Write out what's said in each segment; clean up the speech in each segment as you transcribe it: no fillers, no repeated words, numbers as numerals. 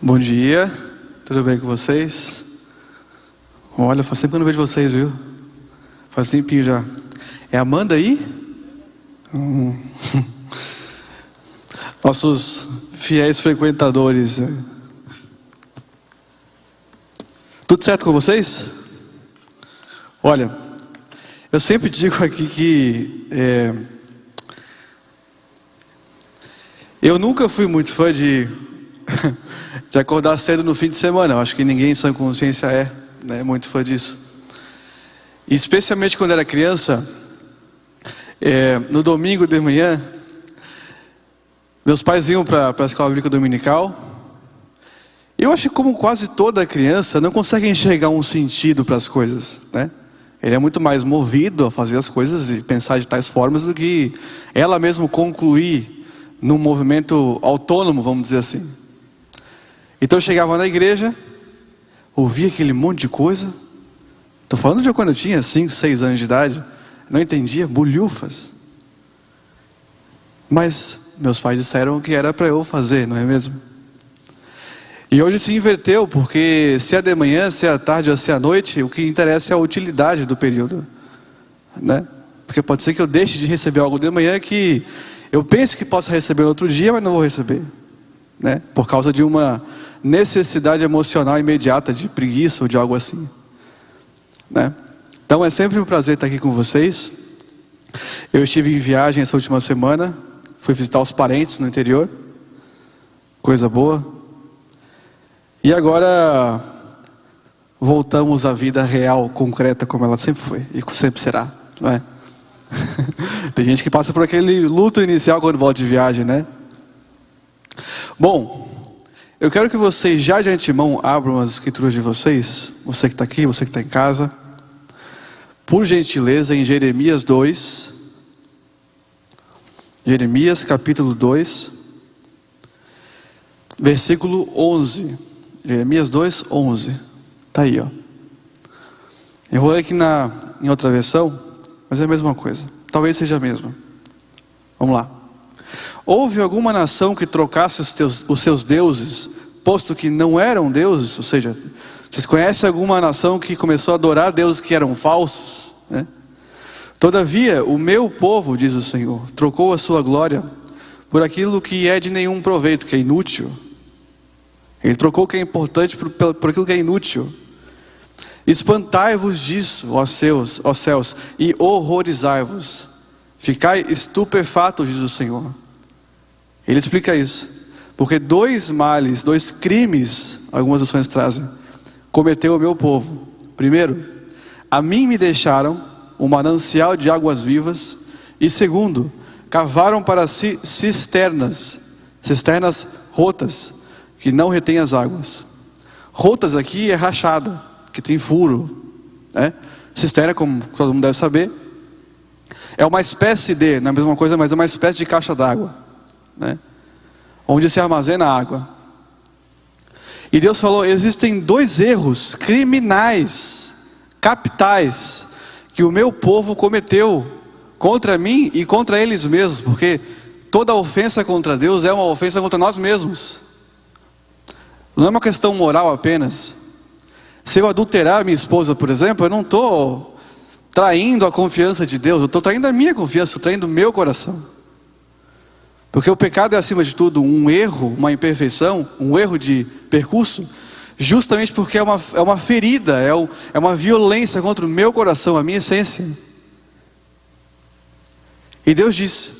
Bom dia, tudo bem com vocês? Olha, faz tempo que eu não vejo vocês, viu? Faz tempinho já. É a Amanda aí? Nossos fiéis frequentadores. Tudo certo com vocês? Olha, eu sempre digo aqui que eu nunca fui muito fã de acordar cedo no fim de semana. Eu acho que ninguém em sã consciência é muito fã disso. E especialmente quando era criança, no domingo de manhã, meus pais iam para a escola bíblica dominical. Eu acho que, como quase toda criança, não consegue enxergar um sentido para as coisas, né? Ele é muito mais movido a fazer as coisas e pensar de tais formas do que ela mesma concluir num movimento autônomo, vamos dizer assim. Então eu chegava na igreja, ouvia aquele monte de coisa. Estou falando de quando eu tinha 5, 6 anos de idade. Não entendia bolhufas. Mas meus pais disseram que era para eu fazer, não é mesmo? E hoje se inverteu, porque se é de manhã, se é à tarde ou se é à noite, o que interessa é a utilidade do período, né? Porque pode ser que eu deixe de receber algo de manhã que eu pense que possa receber outro dia, mas não vou receber, né? Por causa de uma necessidade emocional imediata, de preguiça ou de algo assim, né? Então é sempre um prazer estar aqui com vocês. Eu estive em viagem essa última semana, fui visitar os parentes no interior, coisa boa. E agora voltamos à vida real, concreta, como ela sempre foi e sempre será, não é? Tem gente que passa por aquele luto inicial quando volta de viagem, né? Bom, eu quero que vocês já de antemão abram as escrituras de vocês, você que está aqui, você que está em casa, por gentileza, em Jeremias 2, Jeremias capítulo 2, versículo 11. Jeremias 2, 11. Está aí, ó. Eu vou ler aqui em outra versão, mas é a mesma coisa. Talvez seja a mesma. Vamos lá. Houve alguma nação que trocasse os seus deuses, posto que não eram deuses? Ou seja, vocês conhecem alguma nação que começou a adorar deuses que eram falsos, né? Todavia, o meu povo, diz o Senhor, trocou a sua glória por aquilo que é de nenhum proveito, que é inútil. Ele trocou o que é importante por aquilo que é inútil. Espantai-vos disso, ó céus, e horrorizai-vos. Ficai estupefatos, diz o Senhor. Ele explica isso. Porque 2 males, 2 crimes, algumas versões trazem, cometeu o meu povo. Primeiro, a mim me deixaram um manancial de águas vivas. E segundo, cavaram para si cisternas rotas, que não retém as águas. Rotas aqui é rachada, que tem furo, né? Cisterna, como todo mundo deve saber, é uma espécie não é a mesma coisa, mas é uma espécie de caixa d'água, né? Onde se armazena a água. E Deus falou: existem 2 erros criminais, capitais, que o meu povo cometeu contra mim e contra eles mesmos, porque toda ofensa contra Deus é uma ofensa contra nós mesmos. Não é uma questão moral apenas. Se eu adulterar minha esposa, por exemplo, eu não estou traindo a confiança de Deus, eu estou traindo a minha confiança, estou traindo o meu coração. Porque o pecado é, acima de tudo, um erro, uma imperfeição, um erro de percurso, justamente porque é uma ferida, é uma violência contra o meu coração, a minha essência. E Deus disse: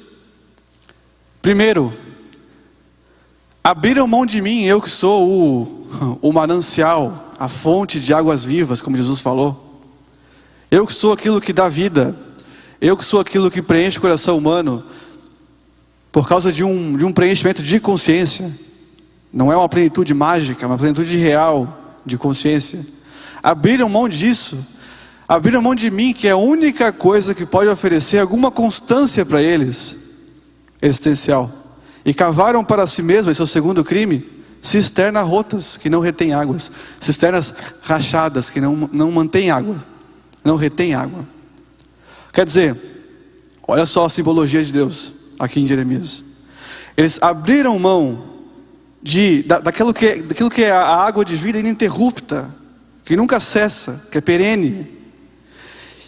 primeiro, abriram mão de mim, eu que sou o manancial, a fonte de águas vivas, como Jesus falou. Eu que sou aquilo que dá vida. Eu que sou aquilo que preenche o coração humano, por causa de um preenchimento de consciência. Não é uma plenitude mágica, é uma plenitude real de consciência. Abriram mão disso. Abriram mão de mim, que é a única coisa que pode oferecer alguma constância para eles, existencial. E cavaram para si mesmos, esse é o segundo crime, cisternas rotas, que não retêm águas. Cisternas rachadas, que não mantêm água, não retêm água. Quer dizer, olha só a simbologia de Deus, aqui em Jeremias. Eles abriram mão daquilo que é a água de vida ininterrupta, que nunca cessa, que é perene.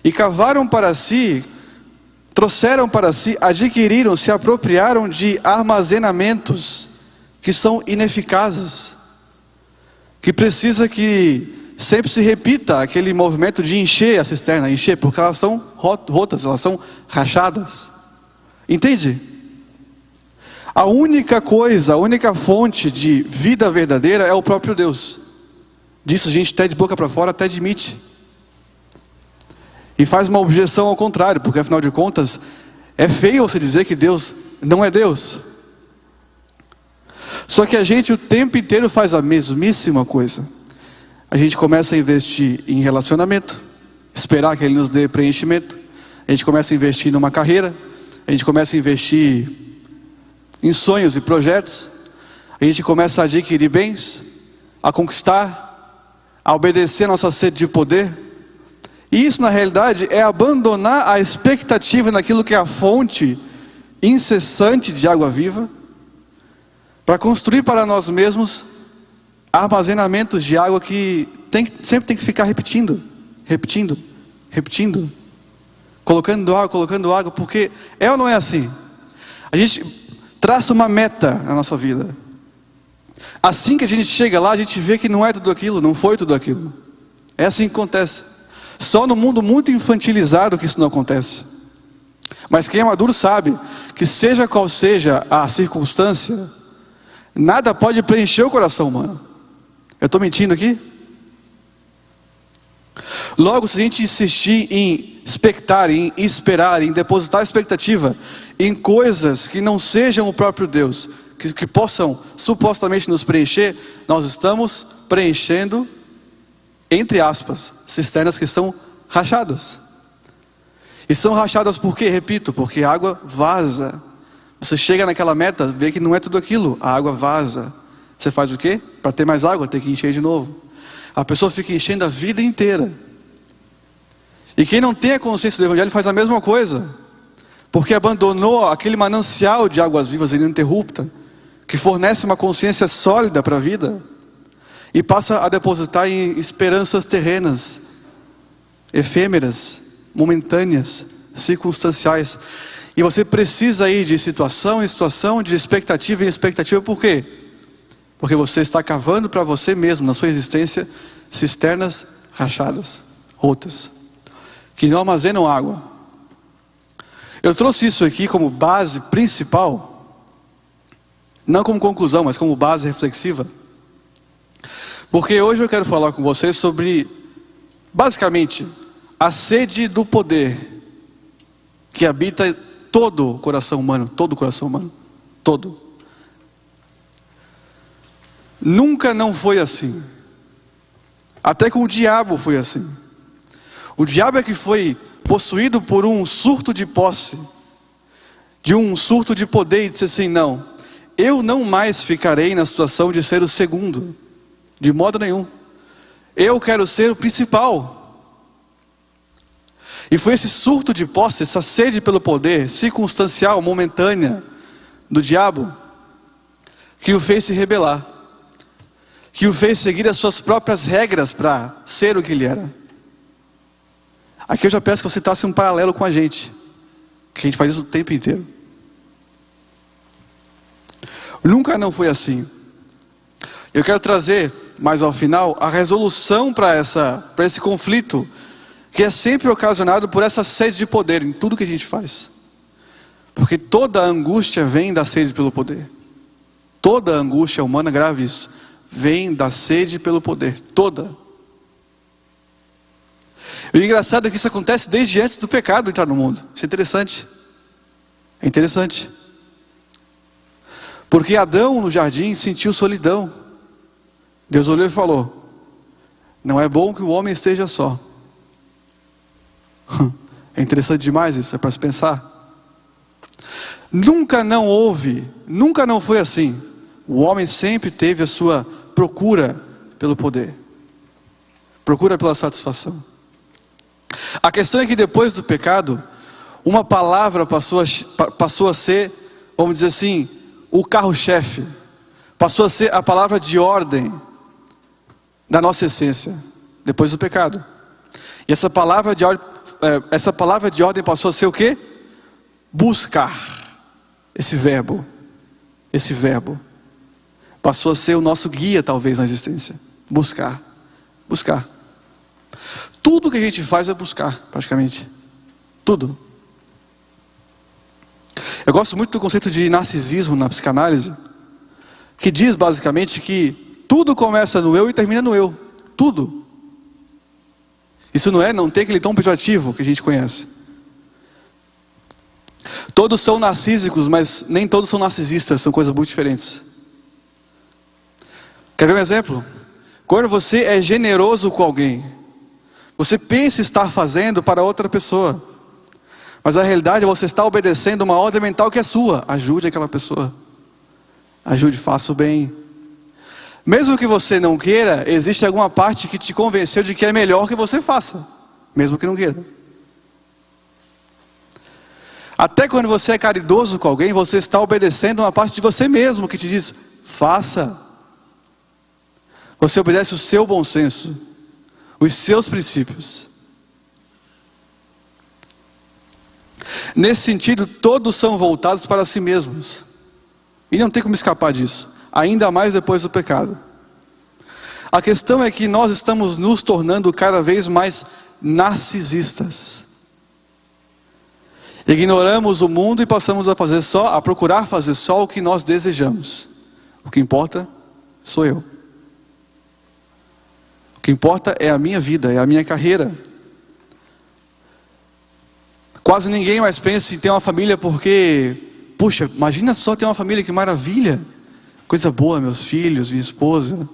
E cavaram para si, trouxeram para si, adquiriram, se apropriaram de armazenamentos que são ineficazes, que precisa que sempre se repita aquele movimento de encher a cisterna, encher, porque elas são rotas, elas são rachadas. Entende? A única coisa, a única fonte de vida verdadeira é o próprio Deus. Disso a gente até de boca para fora até admite. E faz uma objeção ao contrário, porque afinal de contas, é feio você dizer que Deus não é Deus. Só que a gente o tempo inteiro faz a mesmíssima coisa. A gente começa a investir em relacionamento, esperar que Ele nos dê preenchimento. A gente começa a investir numa carreira, a gente começa a investir em sonhos e projetos, a gente começa a adquirir bens, a conquistar, a obedecer a nossa sede de poder. E isso na realidade é abandonar a expectativa naquilo que é a fonte incessante de água viva, para construir para nós mesmos armazenamentos de água que sempre tem que ficar repetindo, colocando água, porque é ou não é assim? A gente traça uma meta na nossa vida. Assim que a gente chega lá, a gente vê que não é tudo aquilo, não foi tudo aquilo. É assim que acontece. Só no mundo muito infantilizado que isso não acontece. Mas quem é maduro sabe que seja qual seja a circunstância, nada pode preencher o coração humano. Eu estou mentindo aqui? Logo, se a gente insistir em expectar, em esperar, em depositar expectativa em coisas que não sejam o próprio Deus, que possam supostamente nos preencher, nós estamos preenchendo, entre aspas, cisternas que são rachadas. E são rachadas por quê? Repito, porque a água vaza. Você chega naquela meta, vê que não é tudo aquilo, a água vaza. Você faz o quê? Para ter mais água, tem que encher de novo. A pessoa fica enchendo a vida inteira. E quem não tem a consciência do Evangelho faz a mesma coisa, porque abandonou aquele manancial de águas vivas ininterrupta, que fornece uma consciência sólida para a vida, e passa a depositar em esperanças terrenas, efêmeras, momentâneas, circunstanciais. E você precisa ir de situação em situação, de expectativa em expectativa. Por quê? Porque você está cavando para você mesmo, na sua existência, cisternas rachadas, rotas, que não armazenam água. Eu trouxe isso aqui como base principal, não como conclusão, mas como base reflexiva, porque hoje eu quero falar com vocês sobre, basicamente, a sede do poder que habita todo o coração humano, todo. Nunca não foi assim. Até com o diabo foi assim. O diabo é que foi possuído por um surto de posse, de um surto de poder, e disse assim: não, eu não mais ficarei na situação de ser o segundo, de modo nenhum. Eu quero ser o principal. E foi esse surto de posse, essa sede pelo poder, circunstancial, momentânea, do diabo, que o fez se rebelar, que o fez seguir as suas próprias regras para ser o que ele era. Aqui eu já peço que você trace um paralelo com a gente, que a gente faz isso o tempo inteiro. Nunca não foi assim. Eu quero trazer, mais ao final, a resolução para esse conflito, que é sempre ocasionado por essa sede de poder em tudo que a gente faz. Porque toda angústia vem da sede pelo poder. Toda angústia humana, grave isso, vem da sede pelo poder, toda. E o engraçado é que isso acontece desde antes do pecado entrar no mundo. Isso é interessante. É interessante. Porque Adão no jardim sentiu solidão. Deus olhou e falou: não é bom que o homem esteja só. É interessante demais isso, é para se pensar. Nunca não foi assim. O homem sempre teve a sua procura pelo poder, procura pela satisfação. A questão é que depois do pecado, uma palavra passou a ser, vamos dizer assim, o carro-chefe. passou a ser a palavra de ordem da nossa essência, depois do pecado. E essa palavra de ordem passou a ser o quê? Buscar. Esse verbo passou a ser o nosso guia, talvez, na existência. Buscar. Tudo que a gente faz é buscar, praticamente. Tudo. Eu gosto muito do conceito de narcisismo na psicanálise, que diz basicamente que tudo começa no eu e termina no eu. Tudo. Isso não tem aquele tom pejorativo que a gente conhece. Todos são narcísicos, mas nem todos são narcisistas, são coisas muito diferentes. Quer ver um exemplo? Quando você é generoso com alguém, você pensa estar fazendo para outra pessoa, mas na realidade você está obedecendo uma ordem mental que é sua. Ajude aquela pessoa. Ajude, faça o bem. Mesmo que você não queira, existe alguma parte que te convenceu de que é melhor que você faça, mesmo que não queira. Até quando você é caridoso com alguém, você está obedecendo uma parte de você mesmo que te diz, faça. Você obedece o seu bom senso, os seus princípios. Nesse sentido, todos são voltados para si mesmos. E não tem como escapar disso, ainda mais depois do pecado. A questão é que nós estamos nos tornando cada vez mais narcisistas. Ignoramos o mundo e passamos a procurar fazer só o que nós desejamos. O que importa sou eu. O que importa é a minha vida, é a minha carreira. Quase ninguém mais pensa em ter uma família porque, puxa, imagina só ter uma família, que maravilha. Coisa boa, meus filhos, minha esposa.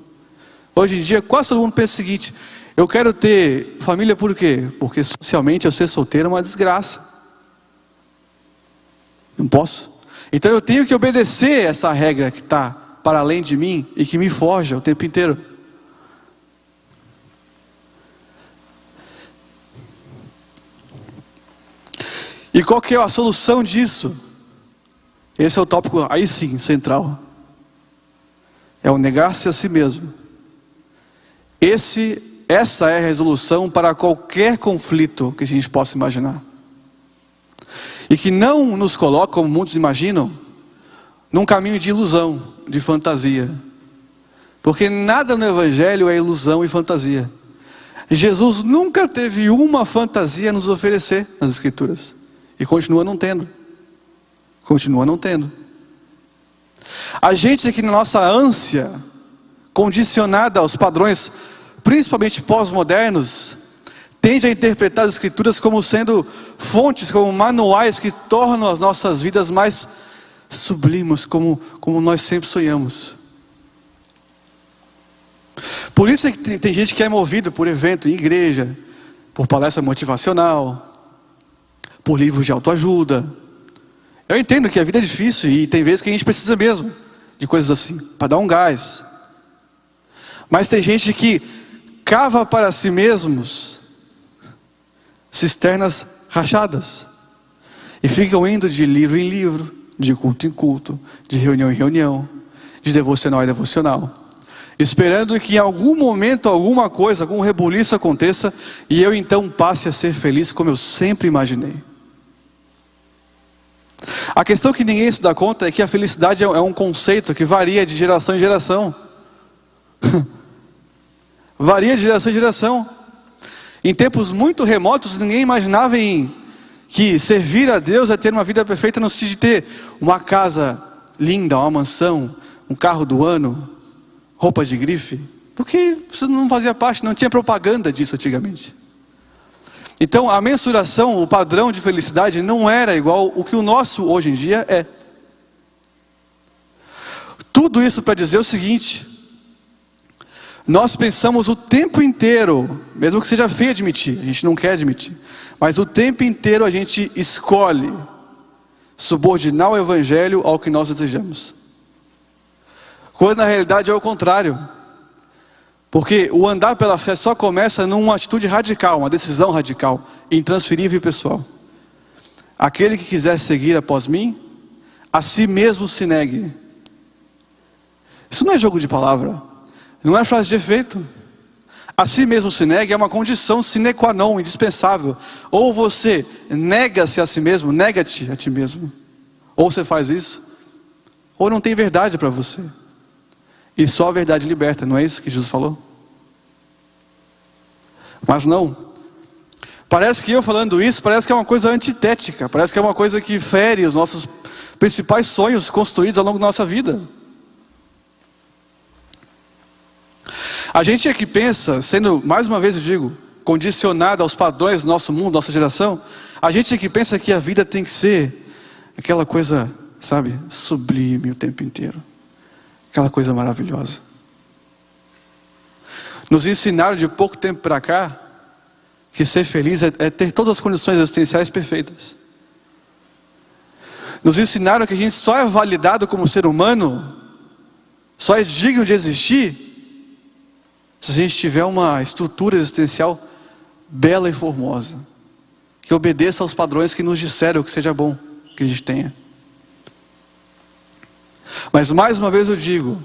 Hoje em dia quase todo mundo pensa o seguinte: eu quero ter família por quê? Porque socialmente eu ser solteiro é uma desgraça. Não posso. Então eu tenho que obedecer essa regra que está para além de mim e que me forja o tempo inteiro. E qual que é a solução disso? Esse é o tópico, aí sim, central. É o negar-se a si mesmo. Essa é a resolução para qualquer conflito que a gente possa imaginar. E que não nos coloca, como muitos imaginam, num caminho de ilusão, de fantasia. Porque nada no Evangelho é ilusão e fantasia. Jesus nunca teve uma fantasia a nos oferecer nas Escrituras. E continua não tendo. A gente aqui na nossa ânsia, condicionada aos padrões, principalmente pós-modernos, tende a interpretar as Escrituras como sendo fontes, como manuais que tornam as nossas vidas mais sublimes, como nós sempre sonhamos. Por isso é que tem gente que é movida por evento em igreja, por palestra motivacional, por livros de autoajuda. Eu entendo que a vida é difícil e tem vezes que a gente precisa mesmo de coisas assim, para dar um gás. Mas tem gente que cava para si mesmos cisternas rachadas e ficam indo de livro em livro, de culto em culto, de reunião em reunião, de devocional em devocional, esperando que em algum momento alguma coisa, algum rebuliço aconteça e eu então passe a ser feliz como eu sempre imaginei. A questão que ninguém se dá conta é que a felicidade é um conceito que varia de geração em geração. Varia de geração em geração. Em tempos muito remotos, ninguém imaginava que servir a Deus é ter uma vida perfeita no sentido de ter uma casa linda, uma mansão, um carro do ano, roupa de grife. Porque isso não fazia parte, não tinha propaganda disso antigamente. Então a mensuração, o padrão de felicidade não era igual o que o nosso hoje em dia é. Tudo isso para dizer o seguinte: nós pensamos o tempo inteiro, mesmo que seja feio admitir, a gente não quer admitir, mas o tempo inteiro a gente escolhe subordinar o Evangelho ao que nós desejamos. Quando na realidade é o contrário. Porque o andar pela fé só começa numa atitude radical, uma decisão radical, intransferível e pessoal. Aquele que quiser seguir após mim, a si mesmo se negue. Isso não é jogo de palavra, não é frase de efeito. A si mesmo se negue é uma condição sine qua non, indispensável. Ou você nega-se a si mesmo, nega-te a ti mesmo. Ou você faz isso, ou não tem verdade para você. E só a verdade liberta, não é isso que Jesus falou? Mas não. Parece que eu falando isso, parece que é uma coisa antitética. Parece que é uma coisa que fere os nossos principais sonhos construídos ao longo da nossa vida. A gente é que pensa, sendo, mais uma vez eu digo, condicionado aos padrões do nosso mundo, nossa geração, a gente é que pensa que a vida tem que ser aquela coisa, sabe, sublime o tempo inteiro. Aquela coisa maravilhosa. Nos ensinaram de pouco tempo para cá que ser feliz é ter todas as condições existenciais perfeitas. Nos ensinaram que a gente só é validado como ser humano, só é digno de existir, se a gente tiver uma estrutura existencial bela e formosa, que obedeça aos padrões que nos disseram que seja bom que a gente tenha. Mas mais uma vez eu digo,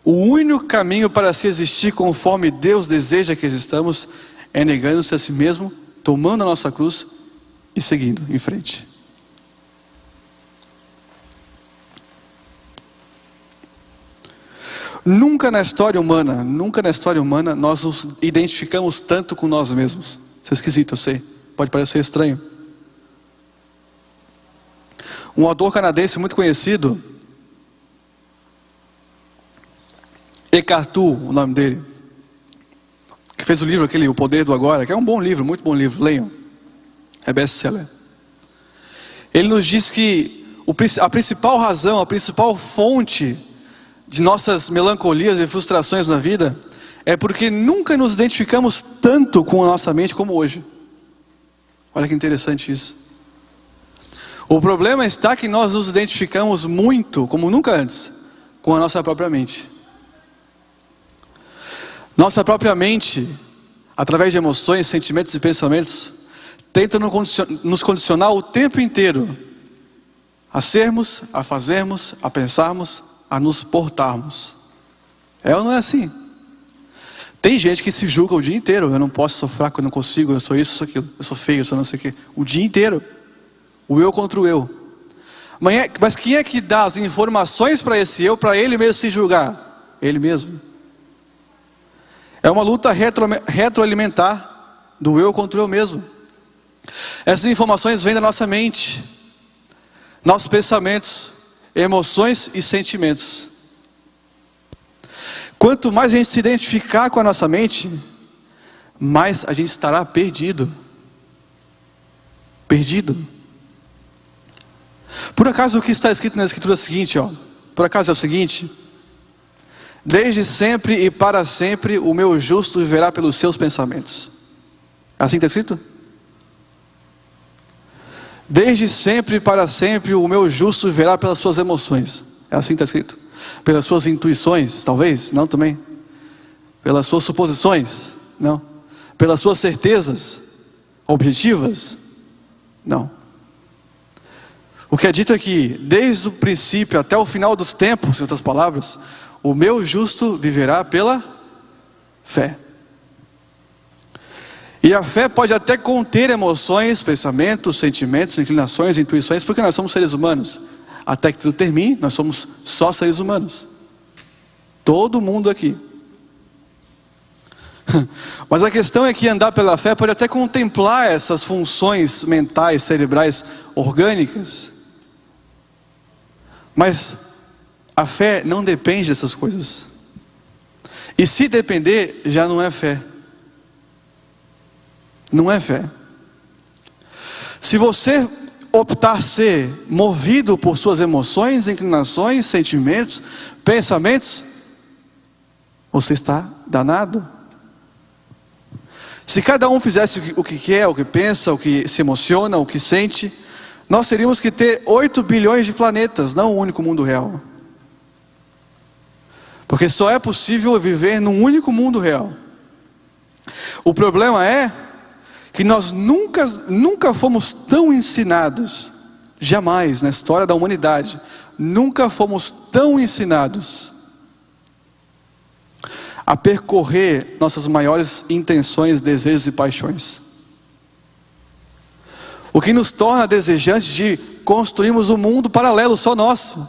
o único caminho para se existir conforme Deus deseja que existamos é negando-se a si mesmo, tomando a nossa cruz e seguindo em frente. Nunca na história humana nós nos identificamos tanto com nós mesmos. Isso é esquisito, eu sei, pode parecer estranho. Um autor canadense muito conhecido, Eckhart Tolle, o nome dele, que fez o livro aquele O Poder do Agora, que é um bom livro, muito bom livro, leiam, é best-seller. Ele nos diz que a principal razão, a principal fonte de nossas melancolias e frustrações na vida é porque nunca nos identificamos tanto com a nossa mente como hoje. Olha que interessante isso. O problema está que nós nos identificamos muito, como nunca antes, com a nossa própria mente. Nossa própria mente, através de emoções, sentimentos e pensamentos, tenta nos condicionar o tempo inteiro a sermos, a fazermos, a pensarmos, a nos portarmos. É ou não é assim? Tem gente que se julga o dia inteiro. Eu não posso, sou fraco, eu não consigo, eu sou isso, eu sou aquilo, eu sou feio, eu sou não sei o quê. O dia inteiro. O eu contra o eu. Mas quem é que dá as informações para esse eu, para ele mesmo se julgar? Ele mesmo. É uma luta retroalimentar do eu contra o eu mesmo. Essas informações vêm da nossa mente, nossos pensamentos, emoções e sentimentos. Quanto mais a gente se identificar com a nossa mente, mais a gente estará perdido. Perdido. Por acaso o que está escrito na escritura é o seguinte, por acaso é o seguinte: desde sempre e para sempre o meu justo viverá pelos seus pensamentos. É assim que está escrito? Desde sempre e para sempre o meu justo viverá pelas suas emoções. É assim que está escrito? Pelas suas intuições, talvez? Não também. Pelas suas suposições? Não. Pelas suas certezas objetivas? Não. O que é dito aqui, desde o princípio até o final dos tempos, em outras palavras, o meu justo viverá pela fé. E a fé pode até conter emoções, pensamentos, sentimentos, inclinações, intuições, porque nós somos seres humanos. Até que tudo termine, nós somos só seres humanos. Todo mundo aqui. Mas a questão é que andar pela fé pode até contemplar essas funções mentais, cerebrais, orgânicas. Mas a fé não depende dessas coisas. E se depender, já não é fé. Não é fé. Se você optar ser movido por suas emoções, inclinações, sentimentos, pensamentos, você está danado. Se cada um fizesse o que quer, o que pensa, o que se emociona, o que sente, nós teríamos que ter 8 bilhões de planetas, não um único mundo real. Porque só é possível viver num único mundo real. O problema é que nós nunca fomos tão ensinados, jamais na história da humanidade, nunca fomos tão ensinados a percorrer nossas maiores intenções, desejos e paixões. O que nos torna desejantes de construirmos um mundo paralelo só nosso,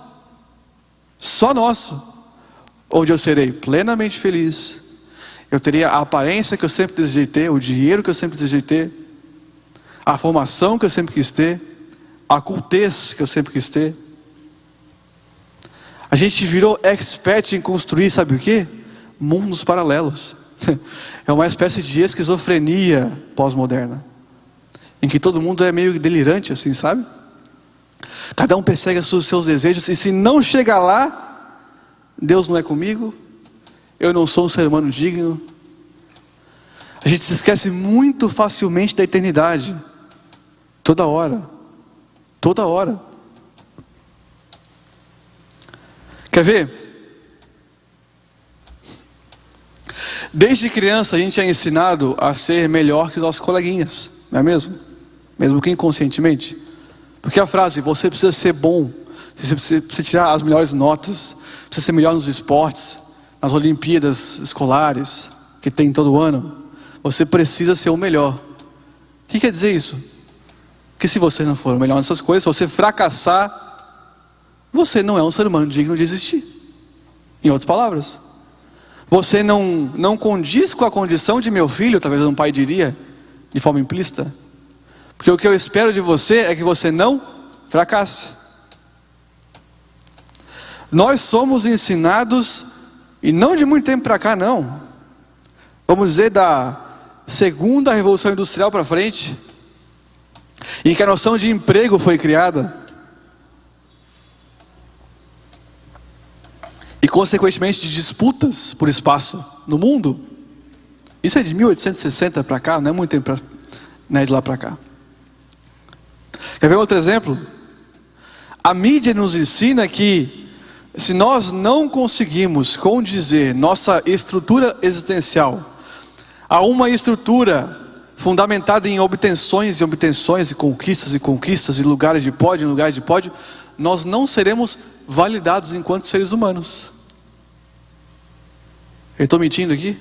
onde eu serei plenamente feliz, eu teria a aparência que eu sempre desejei ter, o dinheiro que eu sempre desejei ter, a formação que eu sempre quis ter, a cultez que eu sempre quis ter. A gente virou expert em construir, sabe o quê? Mundos paralelos. É uma espécie de esquizofrenia pós-moderna, em que todo mundo é meio delirante assim, sabe? Cada um persegue os seus desejos, e se não chegar lá, Deus não é comigo, eu não sou um ser humano digno. A gente se esquece muito facilmente da eternidade, toda hora. Quer ver? Desde criança a gente é ensinado a ser melhor que os nossos coleguinhas, não é mesmo? Mesmo que inconscientemente. Porque a frase, você precisa ser bom, você precisa tirar as melhores notas, precisa ser melhor nos esportes, nas Olimpíadas escolares, que tem todo ano, você precisa ser o melhor. O que quer dizer isso? Que se você não for o melhor nessas coisas, se você fracassar, você não é um ser humano digno de existir. Em outras palavras, você não condiz com a condição de meu filho, talvez um pai diria, de forma implícita. Porque o que eu espero de você é que você não fracasse. Nós somos ensinados, e não de muito tempo para cá não, vamos dizer da segunda revolução industrial para frente, em que a noção de emprego foi criada, e consequentemente de disputas por espaço no mundo. Isso é de 1860 para cá, não é muito tempo de lá para cá. Quer ver outro exemplo? A mídia nos ensina que se nós não conseguimos condizer nossa estrutura existencial a uma estrutura fundamentada em obtenções e obtenções, e conquistas, e lugares de pódio, nós não seremos validados enquanto seres humanos. Eu estou mentindo aqui?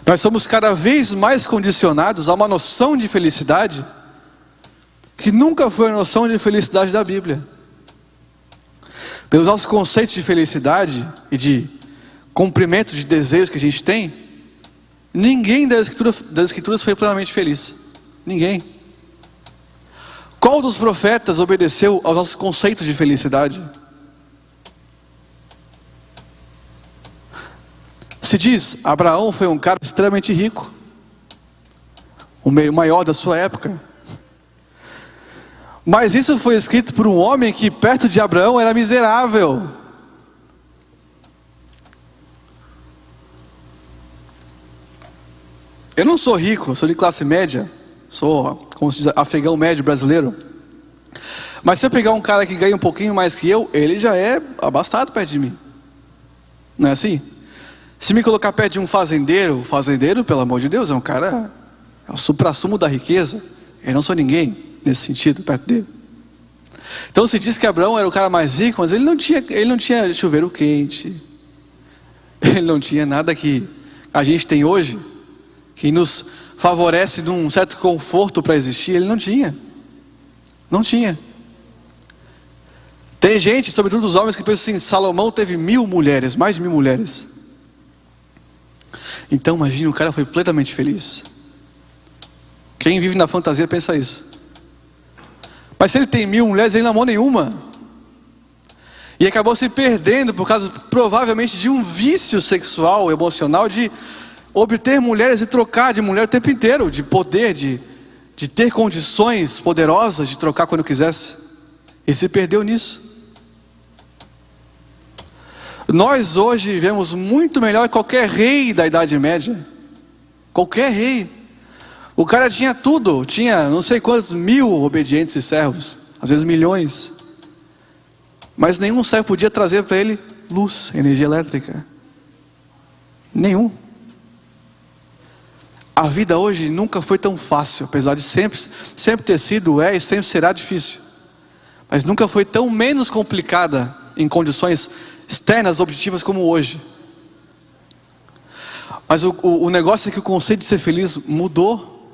Nós somos cada vez mais condicionados a uma noção de felicidade que nunca foi a noção de felicidade da Bíblia. Pelos nossos conceitos de felicidade e de cumprimento de desejos que a gente tem, ninguém das Escrituras foi plenamente feliz. Ninguém. Qual dos profetas obedeceu aos nossos conceitos de felicidade? Se diz, Abraão foi um cara extremamente rico, o maior da sua época. Mas isso foi escrito por um homem que perto de Abraão era miserável. Eu não sou rico, sou de classe média, sou, como se diz, afegão médio brasileiro. Mas se eu pegar um cara que ganha um pouquinho mais que eu, ele já é abastado perto de mim. Não é assim? Se me colocar perto de um fazendeiro, pelo amor de Deus, é um cara, é o suprassumo da riqueza. Eu não sou ninguém nesse sentido perto dele. Então se diz que Abraão era o cara mais rico, mas ele não tinha chuveiro quente, ele não tinha nada que a gente tem hoje, que nos favorece de um certo conforto para existir. Ele não tinha. Tem gente, sobretudo os homens, que pensam assim: Salomão teve 1000 mulheres, mais de 1000 mulheres. Então imagine, o cara foi plenamente feliz. Quem vive na fantasia pensa isso. Mas se ele tem 1000 mulheres, ele não amou nenhuma. E acabou se perdendo por causa provavelmente de um vício sexual, emocional, de obter mulheres e trocar de mulher o tempo inteiro, de poder, de ter condições poderosas de trocar quando quisesse. Ele se perdeu nisso. Nós hoje vivemos muito melhor que qualquer rei da Idade Média. Qualquer rei. O cara tinha tudo, tinha não sei quantos 1000 obedientes e servos, às vezes milhões. Mas nenhum servo podia trazer para ele luz, energia elétrica. Nenhum. A vida hoje nunca foi tão fácil, apesar de sempre ter sido, e sempre será difícil. mas nunca foi tão menos complicada em condições externas, objetivas como hoje. Mas o negócio é que o conceito de ser feliz mudou.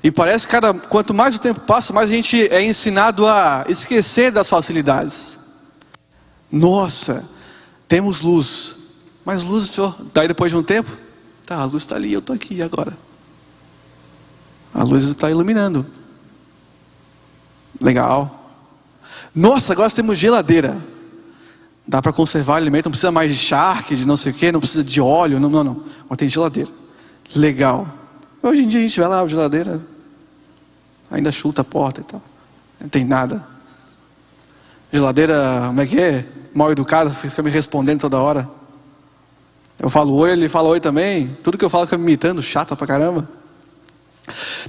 E parece que quanto mais o tempo passa, mais a gente é ensinado a esquecer das facilidades. Nossa, temos luz. Mas luz, senhor, daí depois de um tempo, tá, a luz está ali, eu estou aqui agora. A luz está iluminando. Legal. Nossa, agora temos geladeira. Dá para conservar alimento, não precisa mais de charque, de não sei o que, não precisa de óleo, não. Agora tem geladeira. Legal. Hoje em dia a gente vai lá, a geladeira ainda chuta a porta e tal. Não tem nada. Geladeira, como é que é? Mal educada, fica me respondendo toda hora. Eu falo oi, ele fala oi também. Tudo que eu falo fica me imitando, chata pra caramba.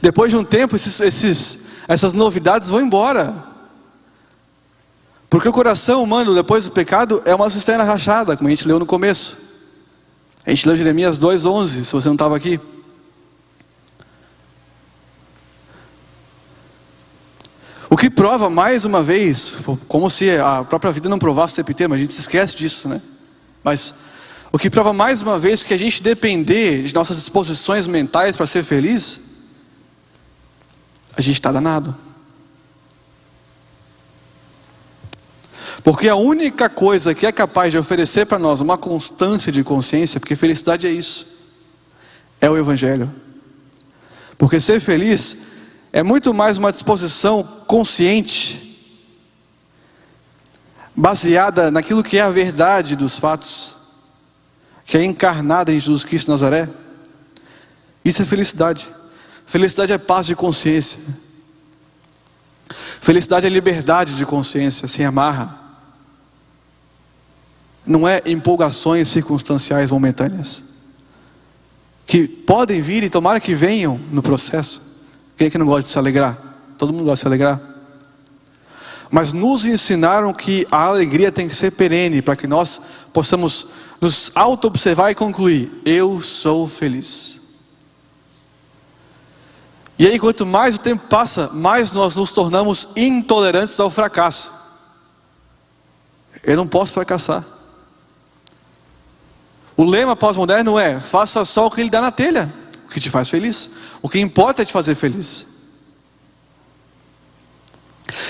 Depois de um tempo, essas novidades vão embora. Porque o coração humano, depois do pecado, é uma cisterna rachada, como a gente leu no começo. A gente leu Jeremias 2:11, se você não estava aqui. O que prova mais uma vez, como se a própria vida não provasse o tempo inteiro, mas a gente se esquece disso, né? Mas o que prova mais uma vez que a gente depender de nossas disposições mentais para ser feliz, a gente está danado. Porque a única coisa que é capaz de oferecer para nós uma constância de consciência, porque felicidade é isso, é o Evangelho. Porque ser feliz é muito mais uma disposição consciente, baseada naquilo que é a verdade dos fatos, que é encarnada em Jesus Cristo de Nazaré. Isso é felicidade. Felicidade é paz de consciência. Felicidade é liberdade de consciência, sem amarra. Não é empolgações circunstanciais momentâneas, que podem vir e tomara que venham no processo. Quem é que não gosta de se alegrar? Todo mundo gosta de se alegrar. Mas nos ensinaram que a alegria tem que ser perene, para que nós possamos nos auto-observar e concluir: eu sou feliz. E aí, quanto mais o tempo passa, mais nós nos tornamos intolerantes ao fracasso. Eu não posso fracassar. O lema pós-moderno é: faça só o que lhe dá na telha, o que te faz feliz. O que importa é te fazer feliz.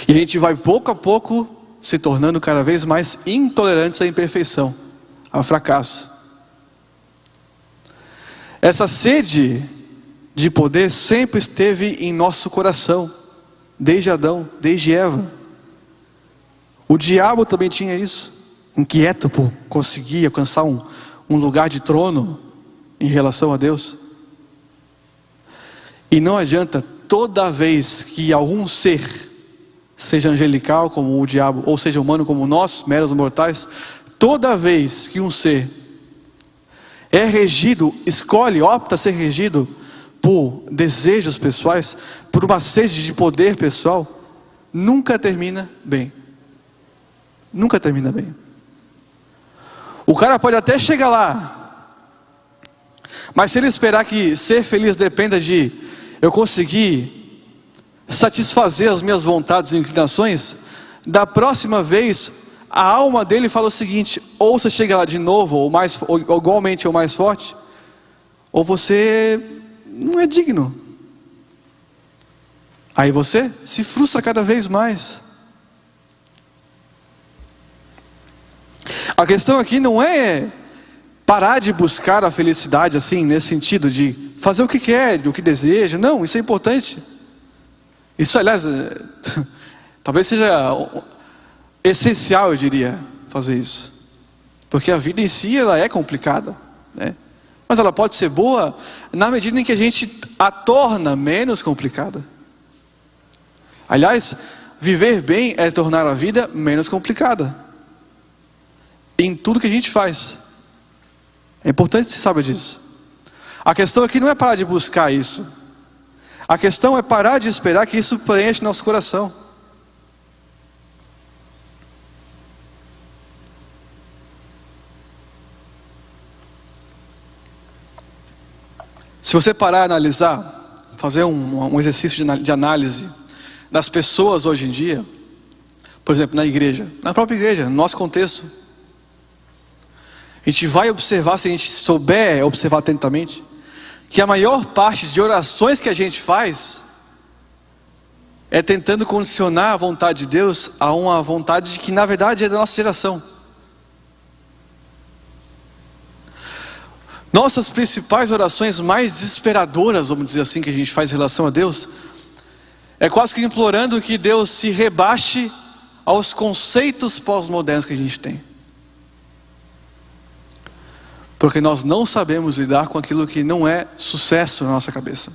E a gente vai pouco a pouco se tornando cada vez mais intolerantes à imperfeição, ao fracasso. Essa sede de poder sempre esteve em nosso coração, desde Adão, desde Eva. O diabo também tinha isso, inquieto por conseguir alcançar um lugar de trono em relação a Deus. E não adianta, toda vez que algum ser, seja angelical como o diabo, ou seja humano como nós, meros mortais, toda vez que um ser é regido, escolhe, opta a ser regido por desejos pessoais, por uma sede de poder pessoal, nunca termina bem. Nunca termina bem. O cara pode até chegar lá, mas se ele esperar que ser feliz dependa de eu conseguir satisfazer as minhas vontades e inclinações, da próxima vez a alma dele fala o seguinte: ou você chega lá de novo, ou igualmente ou mais forte, ou você não é digno. Aí você se frustra cada vez mais. A questão aqui não é parar de buscar a felicidade assim, nesse sentido de fazer o que quer, o que deseja. Não, isso é importante. Isso, aliás, talvez seja essencial, eu diria, fazer isso. Porque a vida em si, ela é complicada, né? Mas ela pode ser boa na medida em que a gente a torna menos complicada. Aliás, viver bem é tornar a vida menos complicada. Em tudo que a gente faz. É importante que você saiba disso. A questão aqui não é parar de buscar isso. A questão é parar de esperar que isso preencha nosso coração. Se você parar e analisar, fazer um exercício de análise das pessoas hoje em dia, por exemplo, na igreja, na própria igreja, no nosso contexto, a gente vai observar, se a gente souber observar atentamente, que a maior parte de orações que a gente faz é tentando condicionar a vontade de Deus a uma vontade que na verdade é da nossa geração. Nossas principais orações mais desesperadoras, vamos dizer assim, que a gente faz em relação a Deus, é quase que implorando que Deus se rebaixe aos conceitos pós-modernos que a gente tem. Porque nós não sabemos lidar com aquilo que não é sucesso na nossa cabeça.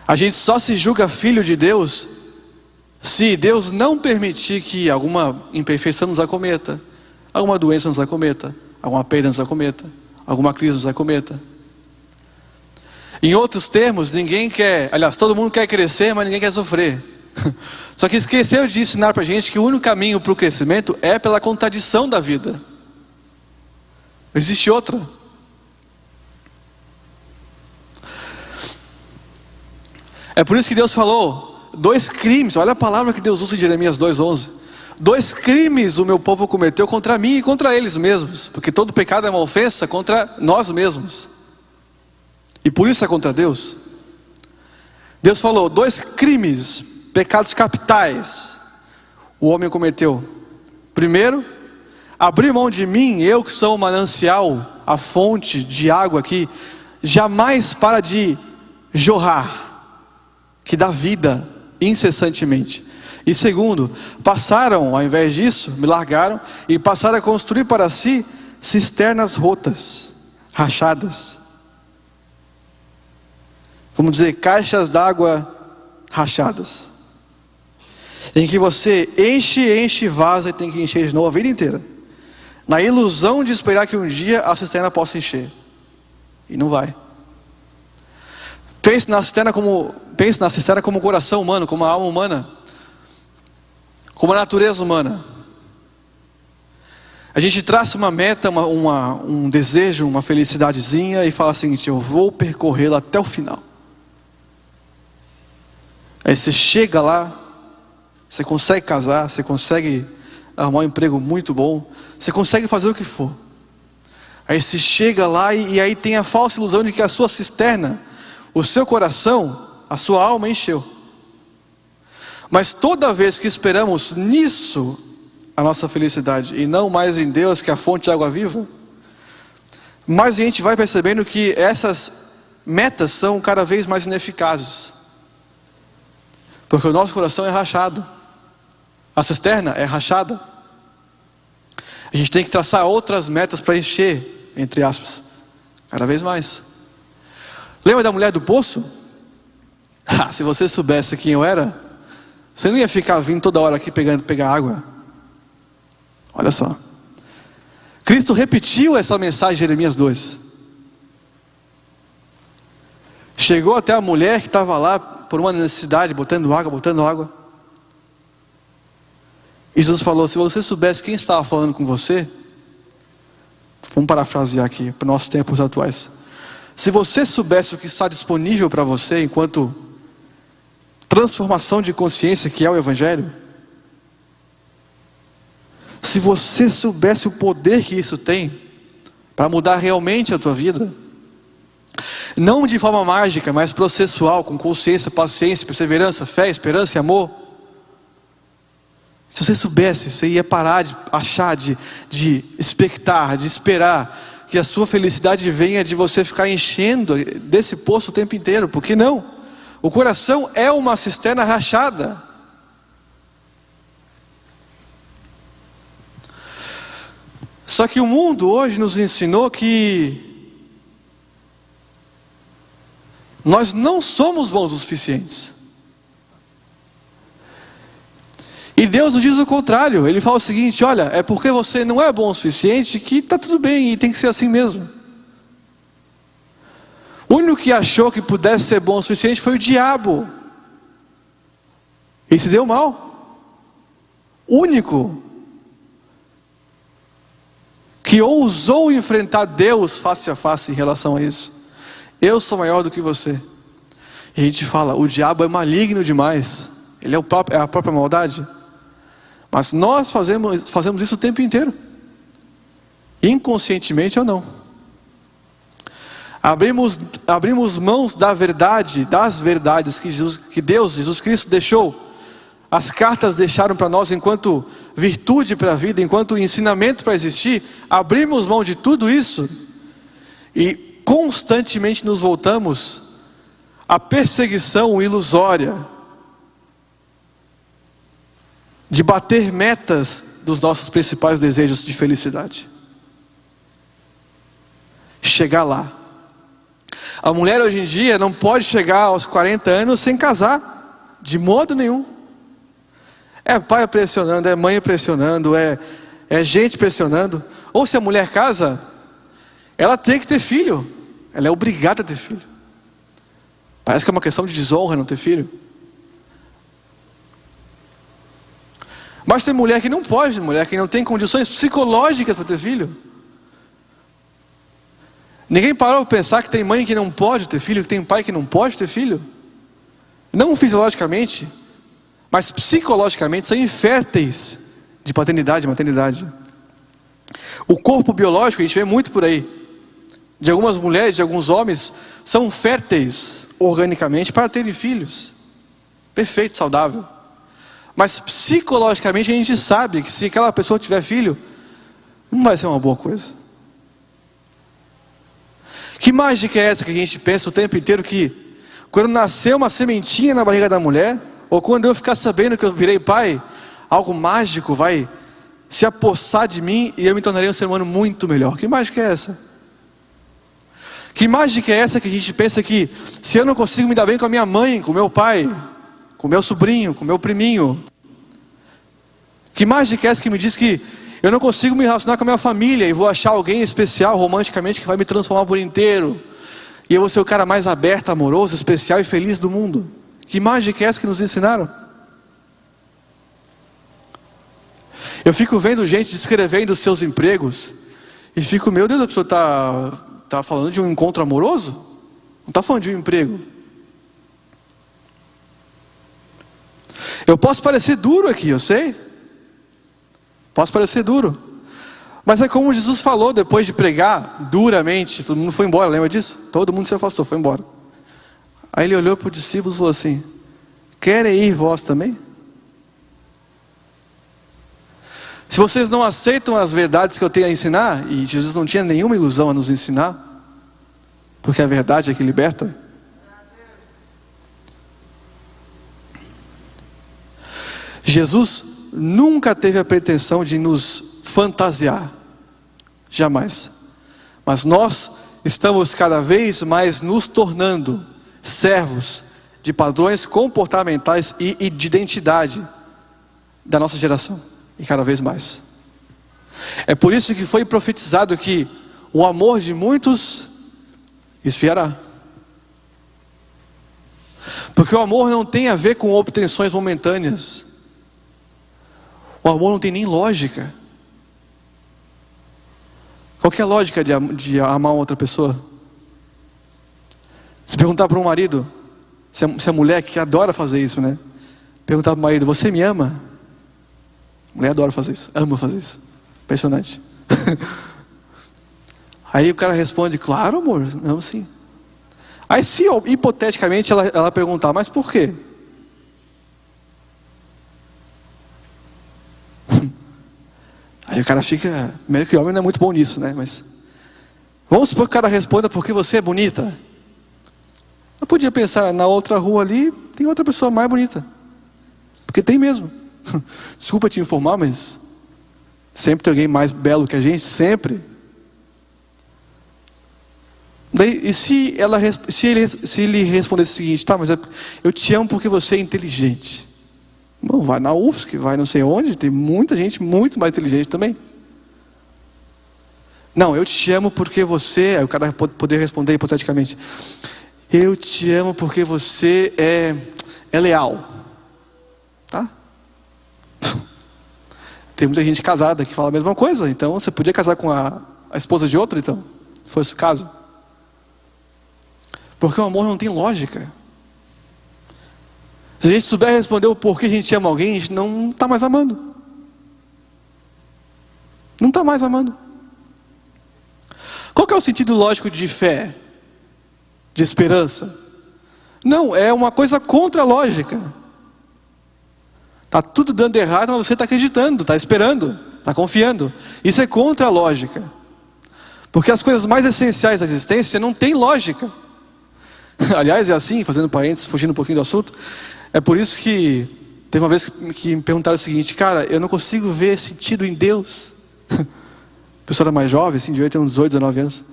A gente só se julga filho de Deus se Deus não permitir que alguma imperfeição nos acometa, alguma doença nos acometa, alguma perda nos acometa, alguma crise nos acometa. Em outros termos, ninguém quer, aliás, todo mundo quer crescer, mas ninguém quer sofrer. Só que esqueceu de ensinar para a gente que o único caminho para o crescimento é pela contradição da vida. Não existe outra. É por isso que Deus falou, 2 crimes, olha a palavra que Deus usa em Jeremias 2:11. 2 crimes o meu povo cometeu contra mim e contra eles mesmos, porque todo pecado é uma ofensa contra nós mesmos. E por isso é contra Deus. Deus falou, 2 crimes, pecados capitais, o homem cometeu. Primeiro, abrir mão de mim, eu que sou o manancial, a fonte de água que jamais para de jorrar, que dá vida incessantemente. E segundo, passaram, ao invés disso, me largaram e passaram a construir para si cisternas rotas, rachadas. Vamos dizer, caixas d'água rachadas, em que você enche, vaza e tem que encher de novo a vida inteira, na ilusão de esperar que um dia a cisterna possa encher, e não vai. Pense na cisterna como o coração humano, como a alma humana, como a natureza humana. A gente traça uma meta, um desejo, uma felicidadezinha e fala o seguinte, eu vou percorrê-la até o final. Aí você chega lá, você consegue casar, você consegue arrumar um emprego muito bom, você consegue fazer o que for. Aí você chega lá e aí tem a falsa ilusão de que a sua cisterna, o seu coração, a sua alma encheu. Mas toda vez que esperamos nisso a nossa felicidade e não mais em Deus, que é a fonte de água viva, mais a gente vai percebendo que essas metas são cada vez mais ineficazes. Porque o nosso coração é rachado. A cisterna é rachada. A gente tem que traçar outras metas para encher, entre aspas, cada vez mais. Lembra da mulher do poço? Se você soubesse quem eu era, você não ia ficar vindo toda hora aqui pegar água. Olha só. Cristo repetiu essa mensagem em Jeremias 2. Chegou até a mulher que estava lá por uma necessidade, botando água. E Jesus falou, se você soubesse quem estava falando com você, vamos parafrasear aqui, para os nossos tempos atuais. Se você soubesse o que está disponível para você enquanto transformação de consciência que é o Evangelho, se você soubesse o poder que isso tem para mudar realmente a tua vida, não de forma mágica, mas processual, com consciência, paciência, perseverança, fé, esperança e amor. Se você soubesse, você ia parar de achar, de expectar, de esperar que a sua felicidade venha de você ficar enchendo desse poço o tempo inteiro. Por que não? O coração é uma cisterna rachada. Só que o mundo hoje nos ensinou que nós não somos bons o suficientes. E Deus nos diz o contrário. Ele fala o seguinte, olha, é porque você não é bom o suficiente que está tudo bem e tem que ser assim mesmo. O único que achou que pudesse ser bom o suficiente foi o diabo. Ele se deu mal. O único que ousou enfrentar Deus face a face em relação a isso. Eu sou maior do que você. E a gente fala, o diabo é maligno demais. Ele é a própria maldade. Mas nós fazemos isso o tempo inteiro. Inconscientemente ou não. Abrimos mãos da verdade, das verdades que Deus, Jesus Cristo deixou. As cartas deixaram para nós enquanto virtude para a vida, enquanto ensinamento para existir. Abrimos mão de tudo isso e constantemente nos voltamos à perseguição ilusória de bater metas dos nossos principais desejos de felicidade. Chegar lá. A mulher hoje em dia não pode chegar aos 40 anos sem casar, de modo nenhum. É pai pressionando, é mãe pressionando, é gente pressionando. Ou se a mulher casa, ela tem que ter filho. Ela é obrigada a ter filho. Parece que é uma questão de desonra não ter filho. Mas tem mulher que não pode, mulher que não tem condições psicológicas para ter filho. Ninguém parou para pensar que tem mãe que não pode ter filho, que tem pai que não pode ter filho? Não fisiologicamente, mas psicologicamente são inférteis de paternidade e maternidade. O corpo biológico, a gente vê muito por aí, de algumas mulheres, de alguns homens, são férteis organicamente para terem filhos. Perfeito, saudável. Mas psicologicamente a gente sabe que se aquela pessoa tiver filho, não vai ser uma boa coisa. Que mágica é essa que a gente pensa o tempo inteiro que quando nascer uma sementinha na barriga da mulher, ou quando eu ficar sabendo que eu virei pai, algo mágico vai se apossar de mim e eu me tornarei um ser humano muito melhor? Que mágica é essa? Que mágica é essa que a gente pensa que se eu não consigo me dar bem com a minha mãe, com o meu pai, com o meu sobrinho, com o meu priminho, que mágica é essa que me diz que eu não consigo me relacionar com a minha família e vou achar alguém especial romanticamente que vai me transformar por inteiro e eu vou ser o cara mais aberto, amoroso, especial e feliz do mundo? Que mágica é essa que nos ensinaram? Eu fico vendo gente descrevendo os seus empregos e fico, meu Deus, a pessoa está falando de um encontro amoroso? Não está falando de um emprego. Eu posso parecer duro aqui, eu sei. Posso parecer duro. Mas é como Jesus falou depois de pregar duramente. Todo mundo foi embora, lembra disso? Todo mundo se afastou, foi embora. Aí ele olhou para os discípulos e falou assim: querem ir vós também? Se vocês não aceitam as verdades que eu tenho a ensinar, e Jesus não tinha nenhuma ilusão a nos ensinar, porque a verdade é que liberta. Jesus nunca teve a pretensão de nos fantasiar, jamais. Mas nós estamos cada vez mais nos tornando servos de padrões comportamentais e de identidade da nossa geração, e cada vez mais. É por isso que foi profetizado que o amor de muitos esfriará. Porque o amor não tem a ver com obtenções momentâneas. O amor não tem nem lógica. Qual que é a lógica de amar outra pessoa? Se perguntar para um marido, se a mulher que adora fazer isso, né? Perguntar para o marido, você me ama? A mulher adora fazer isso, ama fazer isso. Impressionante. Aí o cara responde, claro amor, amo sim. Aí se hipoteticamente ela perguntar, mas por quê? Aí o cara fica, primeiro que o homem não é muito bom nisso, né? Mas vamos supor que o cara responda, porque você é bonita. Eu podia pensar, na outra rua ali, tem outra pessoa mais bonita. Porque tem mesmo. Desculpa te informar, mas sempre tem alguém mais belo que a gente, sempre. Daí, e se ele respondesse o seguinte, tá, mas eu te amo porque você é inteligente. Bom, vai na UFSC, vai não sei onde, tem muita gente muito mais inteligente também. Não, eu te amo porque você, aí o cara poder responder hipoteticamente, eu te amo porque você é leal. Tá? Tem muita gente casada que fala a mesma coisa, então você podia casar com a esposa de outro, então, se fosse o caso. Porque o amor não tem lógica. Se a gente souber responder o porquê a gente ama alguém, a gente não está mais amando. Não está mais amando. Qual que é o sentido lógico de fé? De esperança? Não, é uma coisa contra a lógica. Está tudo dando errado, mas você está acreditando, está esperando, está confiando. Isso é contra a lógica. Porque as coisas mais essenciais da existência não tem lógica. Aliás, é assim, fazendo parênteses, fugindo um pouquinho do assunto. É por isso que teve uma vez que me perguntaram o seguinte: cara, eu não consigo ver sentido em Deus. A pessoa era mais jovem, assim, devia ter uns 18, 19 anos.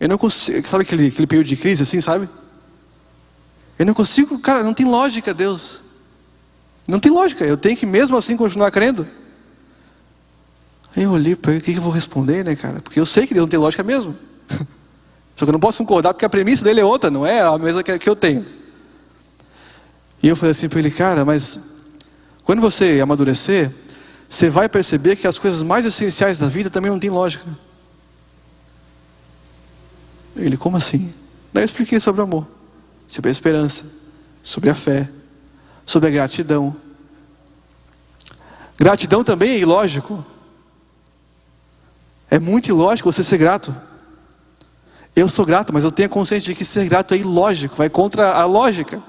Eu não consigo, sabe aquele período de crise assim, sabe? Eu não consigo, cara, não tem lógica Deus. Não tem lógica, eu tenho que mesmo assim continuar crendo. Aí eu olhei para ele, o que eu vou responder, né, cara? Porque eu sei que Deus não tem lógica mesmo. Só que eu não posso concordar porque a premissa dele é outra, não é a mesma que eu tenho. E eu falei assim para ele: cara, mas quando você amadurecer, você vai perceber que as coisas mais essenciais da vida também não tem lógica. Ele: como assim? Daí eu expliquei sobre o amor, sobre a esperança, sobre a fé, sobre a gratidão. Gratidão também é ilógico. É muito ilógico você ser grato. Eu sou grato, mas eu tenho a consciência de que ser grato é ilógico, vai contra a lógica.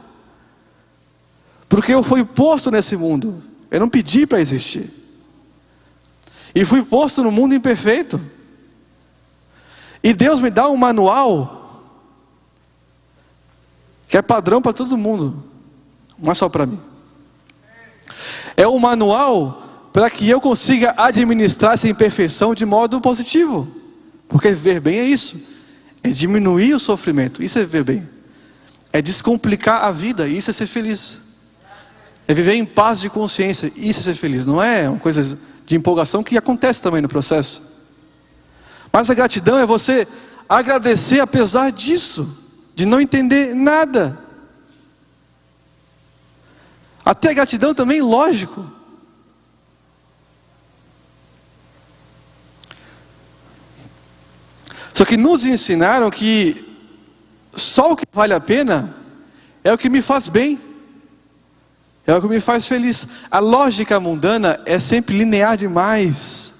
Porque eu fui posto nesse mundo, eu não pedi para existir. E fui posto no mundo imperfeito. E Deus me dá um manual que é padrão para todo mundo, não é só para mim. É um manual para que eu consiga administrar essa imperfeição de modo positivo. Porque viver bem é isso. É diminuir o sofrimento, isso é viver bem. É descomplicar a vida, isso é ser feliz. É viver em paz de consciência, isso é ser feliz. Não é uma coisa de empolgação que acontece também no processo. Mas a gratidão é você agradecer apesar disso, de não entender nada. Até a gratidão também, lógico. Só que nos ensinaram que só o que vale a pena é o que me faz bem, é o que me faz feliz. A lógica mundana é sempre linear demais.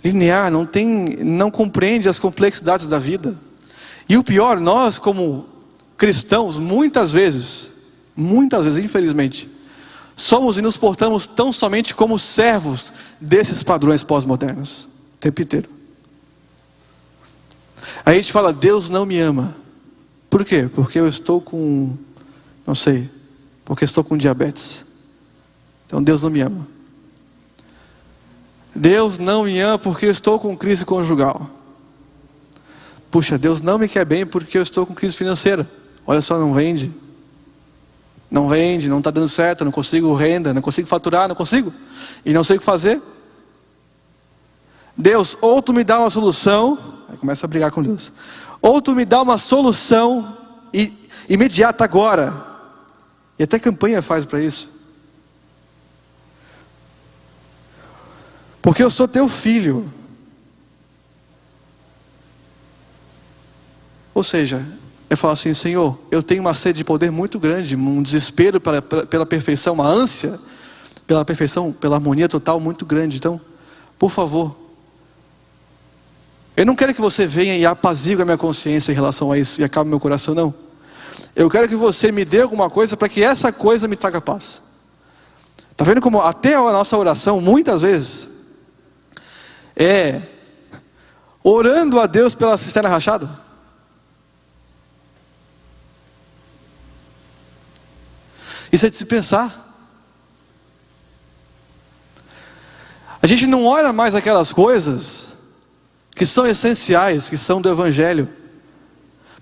Linear, não compreende as complexidades da vida. E o pior, nós como cristãos, muitas vezes, infelizmente, somos e nos portamos tão somente como servos desses padrões pós-modernos, o tempo inteiro. Aí a gente fala: Deus não me ama. Por quê? Porque eu estou com, não sei, porque estou com diabetes. Então Deus não me ama. Deus não me ama porque eu estou com crise conjugal. Puxa, Deus não me quer bem porque eu estou com crise financeira. Olha só, não vende, não está dando certo, não consigo renda, não consigo faturar, não consigo. E não sei o que fazer. Deus, ou tu me dá uma solução, aí começa a brigar com Deus. Ou tu me dá uma solução imediata agora. E até campanha faz para isso. Porque eu sou teu filho. Ou seja, eu falo assim: Senhor, eu tenho uma sede de poder muito grande, um desespero pela perfeição, uma ânsia pela perfeição, pela harmonia total muito grande. Então, por favor, eu não quero que você venha e apazigue a minha consciência em relação a isso e acabe meu coração, não. Eu quero que você me dê alguma coisa para que essa coisa me traga paz. Está vendo como até a nossa oração, muitas vezes, é orando a Deus pela cisterna rachada? Isso é de se pensar. A gente não ora mais aquelas coisas que são essenciais, que são do Evangelho.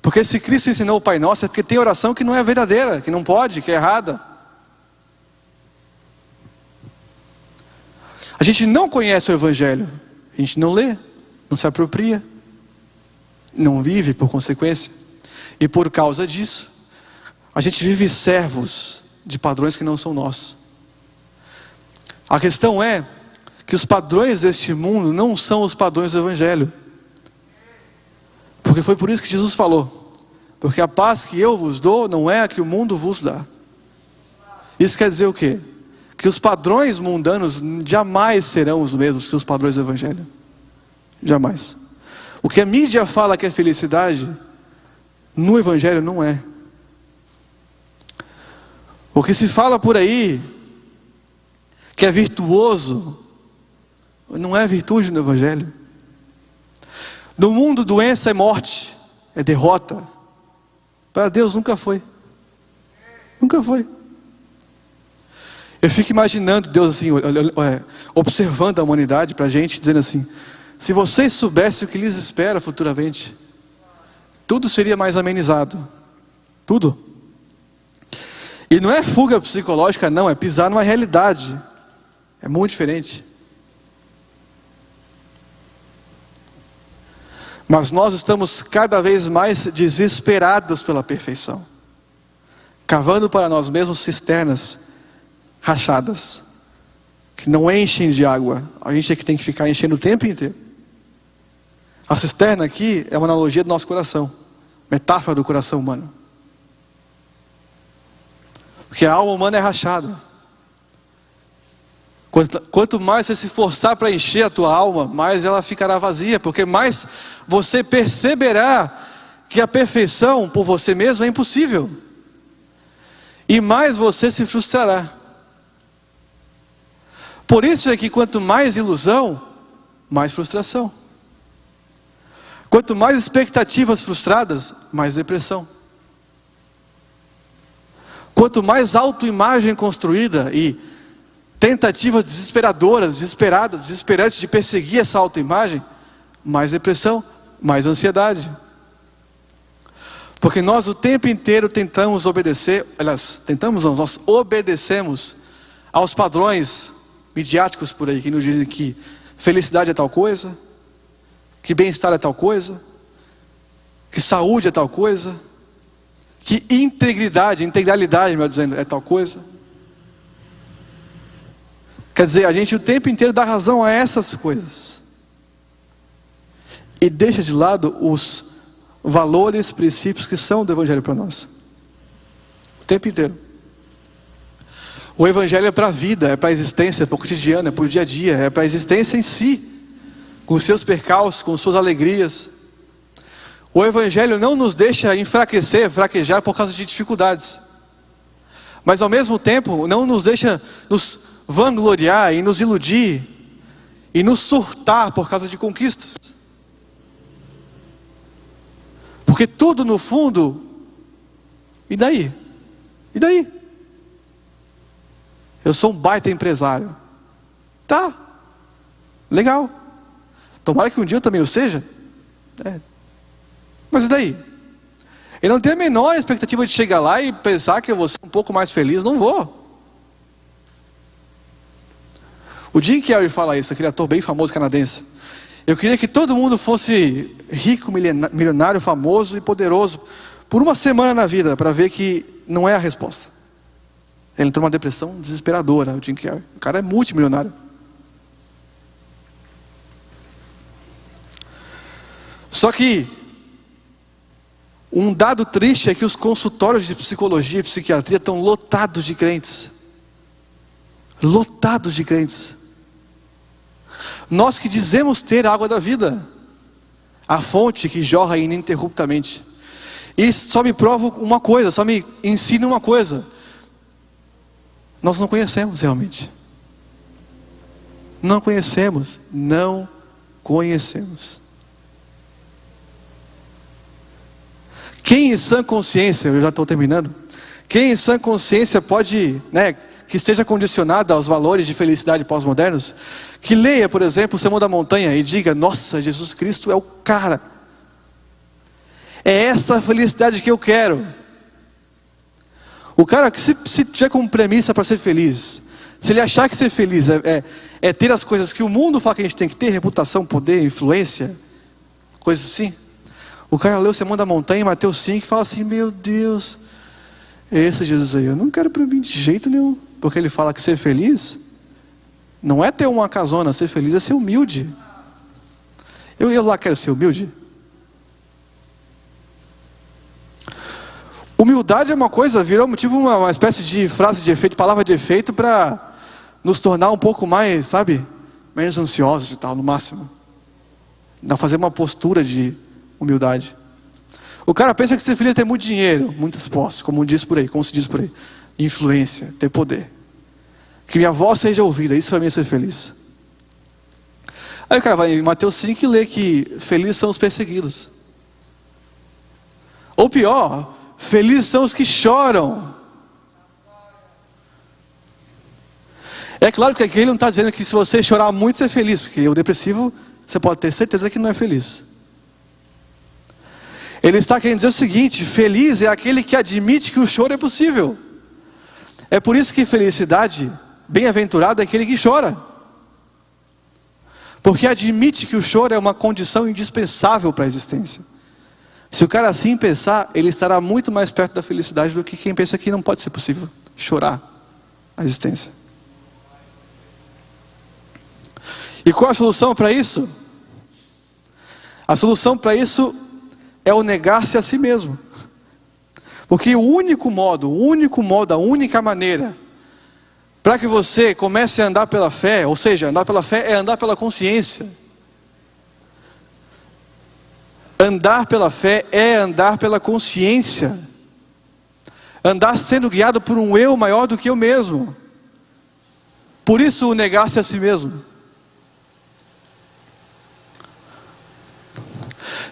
Porque se Cristo ensinou o Pai Nosso, é porque tem oração que não é verdadeira, que não pode, que é errada. A gente não conhece o Evangelho, a gente não lê, não se apropria, não vive por consequência. E por causa disso, a gente vive servos de padrões que não são nossos. A questão é que os padrões deste mundo não são os padrões do Evangelho. Porque foi por isso que Jesus falou: porque a paz que eu vos dou não é a que o mundo vos dá. Isso quer dizer o quê? Que os padrões mundanos jamais serão os mesmos que os padrões do Evangelho. Jamais. O que a mídia fala que é felicidade, no Evangelho não é. O que se fala por aí, que é virtuoso, não é virtude no Evangelho. No mundo, doença é morte, é derrota. Para Deus nunca foi. Nunca foi. Eu fico imaginando Deus assim, observando a humanidade para a gente, dizendo assim: se vocês soubessem o que lhes espera futuramente, tudo seria mais amenizado. Tudo. E não é fuga psicológica, não, é pisar numa realidade. É muito diferente. Mas nós estamos cada vez mais desesperados pela perfeição, cavando para nós mesmos cisternas rachadas, que não enchem de água. A gente é que tem que ficar enchendo o tempo inteiro. A cisterna aqui é uma analogia do nosso coração, metáfora do coração humano, porque a alma humana é rachada. Quanto mais você se forçar para encher a tua alma, mais ela ficará vazia, porque mais você perceberá que a perfeição por você mesmo é impossível, e mais você se frustrará. Por isso é que quanto mais ilusão, mais frustração. Quanto mais expectativas frustradas, mais depressão. Quanto mais autoimagem construída e tentativas desesperadoras, desesperadas, desesperantes de perseguir essa autoimagem, mais depressão, mais ansiedade. Porque nós o tempo inteiro tentamos obedecer, nós obedecemos aos padrões midiáticos por aí, que nos dizem que felicidade é tal coisa, que bem-estar é tal coisa, que saúde é tal coisa, que integralidade, melhor dizendo, é tal coisa. Quer dizer, a gente o tempo inteiro dá razão a essas coisas e deixa de lado os valores, princípios que são do Evangelho para nós. O tempo inteiro. O Evangelho é para a vida, é para a existência, é para o cotidiano, é para o dia a dia, é para a existência em si, com os seus percalços, com as suas alegrias. O Evangelho não nos deixa fraquejar por causa de dificuldades, mas ao mesmo tempo não nos deixa nos vangloriar e nos iludir e nos surtar por causa de conquistas. Porque tudo no fundo, e daí? E daí? Eu sou um baita empresário. Tá, legal. Tomara que um dia eu também o seja. Mas e daí? Eu não tenho a menor expectativa de chegar lá e pensar que eu vou ser um pouco mais feliz. Não vou. O Jim Carrey fala isso, aquele ator bem famoso canadense. Eu queria que todo mundo fosse rico, milionário, famoso e poderoso por uma semana na vida, para ver que não é a resposta. Ele entrou numa depressão desesperadora, o Jim Carrey. O cara é multimilionário. Só que um dado triste é que os consultórios de psicologia e psiquiatria estão lotados de crentes. Lotados de crentes. Nós que dizemos ter a água da vida, a fonte que jorra ininterruptamente. E só me prova uma coisa, só me ensina uma coisa: nós não conhecemos realmente. Não conhecemos. Quem em sã consciência, eu já estou terminando, quem em sã consciência pode, que esteja condicionado aos valores de felicidade pós-modernos, que leia, por exemplo, o Sermão da Montanha e diga: nossa, Jesus Cristo é o cara, é essa a felicidade que eu quero. O cara que se tiver como premissa para ser feliz, se ele achar que ser feliz é ter as coisas que o mundo fala que a gente tem que ter, reputação, poder, influência, coisas assim, o cara lê o Sermão da Montanha em Mateus 5 e fala assim: meu Deus, esse Jesus aí eu não quero para mim de jeito nenhum. Porque ele fala que ser feliz não é ter uma casona, ser feliz é ser humilde. Eu lá quero ser humilde. Humildade é uma coisa, virou tipo uma espécie de frase de efeito, palavra de efeito para nos tornar um pouco mais, sabe, menos ansiosos e tal, no máximo. Dá fazer uma postura de humildade. O cara pensa que ser feliz é ter muito dinheiro, muitas posses, como se diz por aí. Influência, ter poder. Que minha voz seja ouvida, isso para mim é ser feliz. Aí o cara vai em Mateus 5 e lê que felizes são os perseguidos. Ou pior, felizes são os que choram. É claro que aqui ele não está dizendo que se você chorar muito você é feliz, porque o depressivo, você pode ter certeza que não é feliz. Ele está querendo dizer o seguinte: feliz é aquele que admite que o choro é possível. É por isso que felicidade, bem-aventurado é aquele que chora. Porque admite que o choro é uma condição indispensável para a existência. Se o cara assim pensar, ele estará muito mais perto da felicidade do que quem pensa que não pode ser possível chorar a existência. E qual a solução para isso? A solução para isso é o negar-se a si mesmo. Porque o único modo, a única maneira para que você comece a andar pela fé, ou seja, andar pela fé é andar pela consciência. Andar pela fé é andar pela consciência. Andar sendo guiado por um eu maior do que eu mesmo. Por isso o negar-se a si mesmo.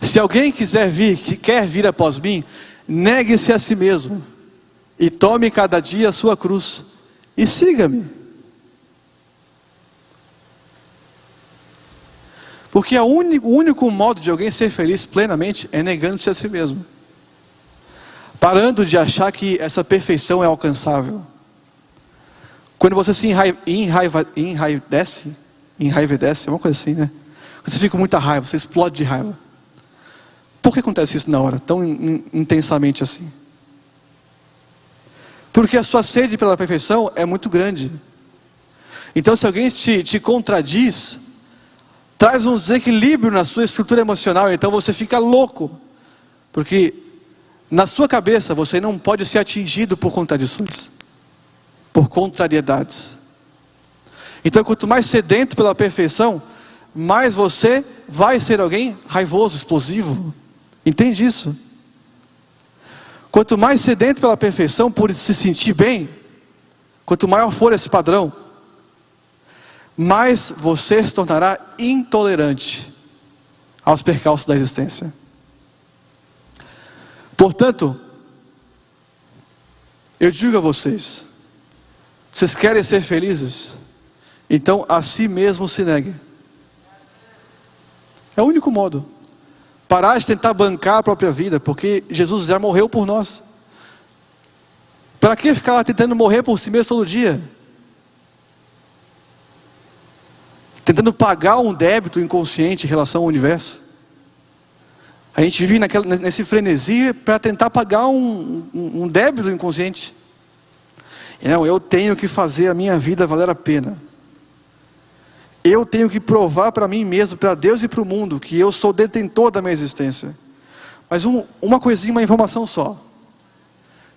Se alguém quer vir após mim, negue-se a si mesmo e tome cada dia a sua cruz e siga-me. Porque o único modo de alguém ser feliz plenamente é negando-se a si mesmo, parando de achar que essa perfeição é alcançável. Quando você se enraivece, é uma coisa assim, né? Quando você fica com muita raiva, você explode de raiva. Por que acontece isso na hora, tão intensamente assim? Porque a sua sede pela perfeição é muito grande. Então se alguém te contradiz, traz um desequilíbrio na sua estrutura emocional, então você fica louco. Porque na sua cabeça você não pode ser atingido por contradições, por contrariedades. Então quanto mais sedento pela perfeição, mais você vai ser alguém raivoso, explosivo. Entende isso? Quanto mais sedento pela perfeição, por se sentir bem, quanto maior for esse padrão, mais você se tornará intolerante aos percalços da existência. Portanto, eu digo a vocês querem ser felizes? Então a si mesmo se negue. É o único modo. Parar de tentar bancar a própria vida, porque Jesus já morreu por nós. Para que ficar lá tentando morrer por si mesmo todo dia? Tentando pagar um débito inconsciente em relação ao universo. A gente vive nesse frenesi para tentar pagar um débito inconsciente. Não, eu tenho que fazer a minha vida valer a pena. Eu tenho que provar para mim mesmo, para Deus e para o mundo, que eu sou detentor da minha existência. Mas uma coisinha, uma informação só.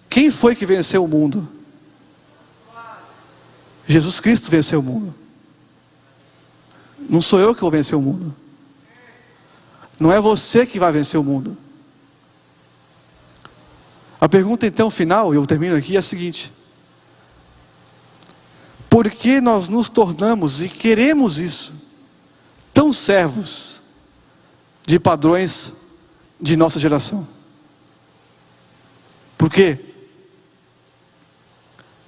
Quem foi que venceu o mundo? Jesus Cristo venceu o mundo. Não sou eu que vou vencer o mundo. Não é você que vai vencer o mundo. A pergunta então final, e eu termino aqui, é a seguinte: por que nós nos tornamos, e queremos isso, tão servos de padrões de nossa geração? Por quê?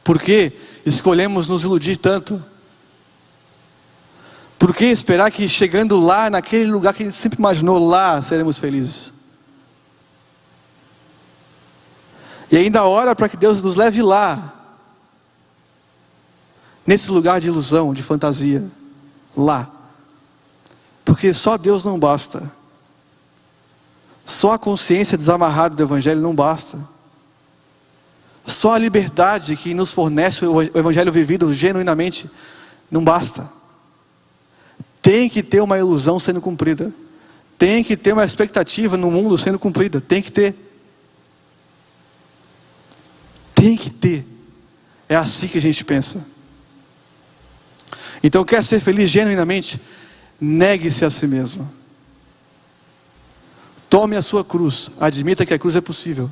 Por que escolhemos nos iludir tanto? Por que esperar que chegando lá, naquele lugar que a gente sempre imaginou, lá seremos felizes? E ainda ora para que Deus nos leve lá, nesse lugar de ilusão, de fantasia, lá. Porque só Deus não basta. Só a consciência desamarrada do Evangelho não basta. Só a liberdade que nos fornece o Evangelho vivido genuinamente não basta. Tem que ter uma ilusão sendo cumprida. Tem que ter uma expectativa no mundo sendo cumprida. Tem que ter. tem que ter. É assim que a gente pensa. Então, quer ser feliz genuinamente? Negue-se a si mesmo. Tome a sua cruz, admita que a cruz é possível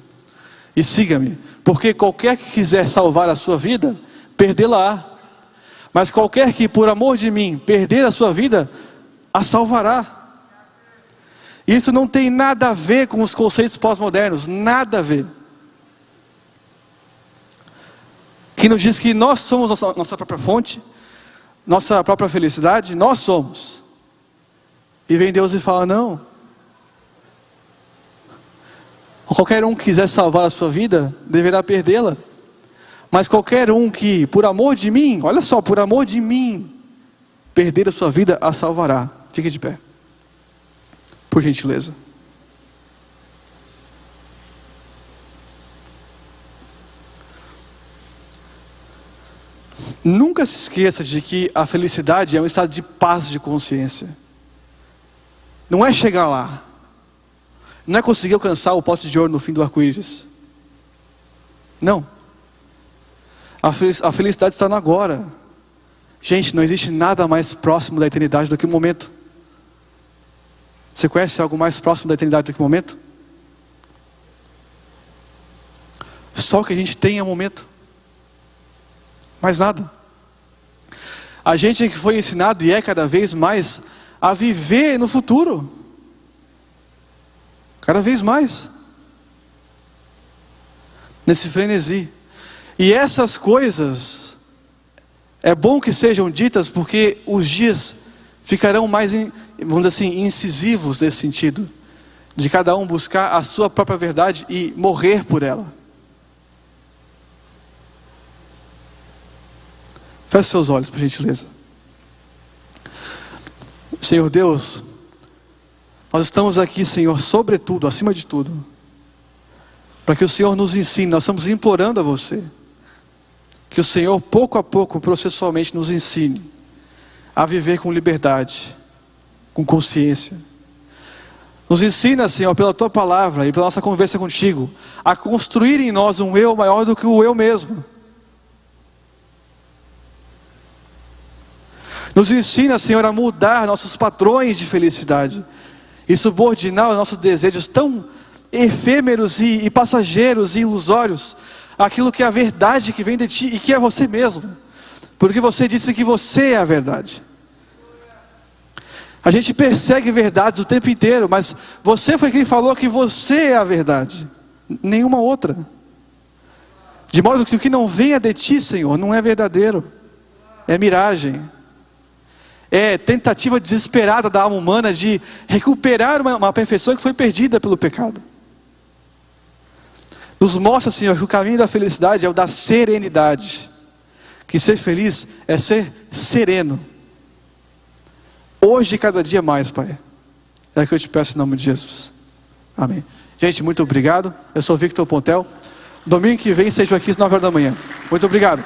e siga-me, porque qualquer que quiser salvar a sua vida, perdê-la-á, mas qualquer que por amor de mim perder a sua vida, a salvará. Isso não tem nada a ver com os conceitos pós-modernos, nada a ver. Que nos diz que nós somos nossa própria fonte, nossa própria felicidade, nós somos. E vem Deus e fala, não. Qualquer um que quiser salvar a sua vida, deverá perdê-la. Mas qualquer um que, por amor de mim, olha só, por amor de mim, perder a sua vida, a salvará. Fique de pé, por gentileza. Nunca se esqueça de que a felicidade é um estado de paz de consciência. Não é chegar lá. Não é conseguir alcançar o pote de ouro no fim do arco-íris. Não. A felicidade está no agora. Gente, não existe nada mais próximo da eternidade do que o momento. Você conhece algo mais próximo da eternidade do que o momento? Só o que a gente tem é o momento. Mais nada. A gente que foi ensinado e é cada vez mais a viver no futuro. Cada vez mais. Nesse frenesi. E essas coisas, é bom que sejam ditas porque os dias ficarão mais, vamos dizer assim, incisivos nesse sentido. De cada um buscar a sua própria verdade e morrer por ela. Feche seus olhos, por gentileza. Senhor Deus, nós estamos aqui, Senhor, sobretudo, acima de tudo, para que o Senhor nos ensine. Nós estamos implorando a você, que o Senhor, pouco a pouco, processualmente, nos ensine a viver com liberdade, com consciência. Nos ensina, Senhor, pela Tua palavra e pela nossa conversa contigo, a construir em nós um eu maior do que o eu mesmo. Nos ensina, Senhor, a mudar nossos padrões de felicidade e subordinar os nossos desejos tão efêmeros e passageiros e ilusórios àquilo que é a verdade que vem de Ti e que é você mesmo, porque você disse que você é a verdade. A gente persegue verdades o tempo inteiro, mas você foi quem falou que você é a verdade, nenhuma outra. De modo que o que não venha de Ti, Senhor, não é verdadeiro, é miragem. É tentativa desesperada da alma humana de recuperar uma perfeição que foi perdida pelo pecado. Nos mostra, Senhor, que o caminho da felicidade é o da serenidade. Que ser feliz é ser sereno. Hoje e cada dia mais, Pai. É o que eu te peço em nome de Jesus. Amém. Gente, muito obrigado. Eu sou Victor Pontel. Domingo que vem, sejam aqui às 9 horas da manhã. Muito obrigado.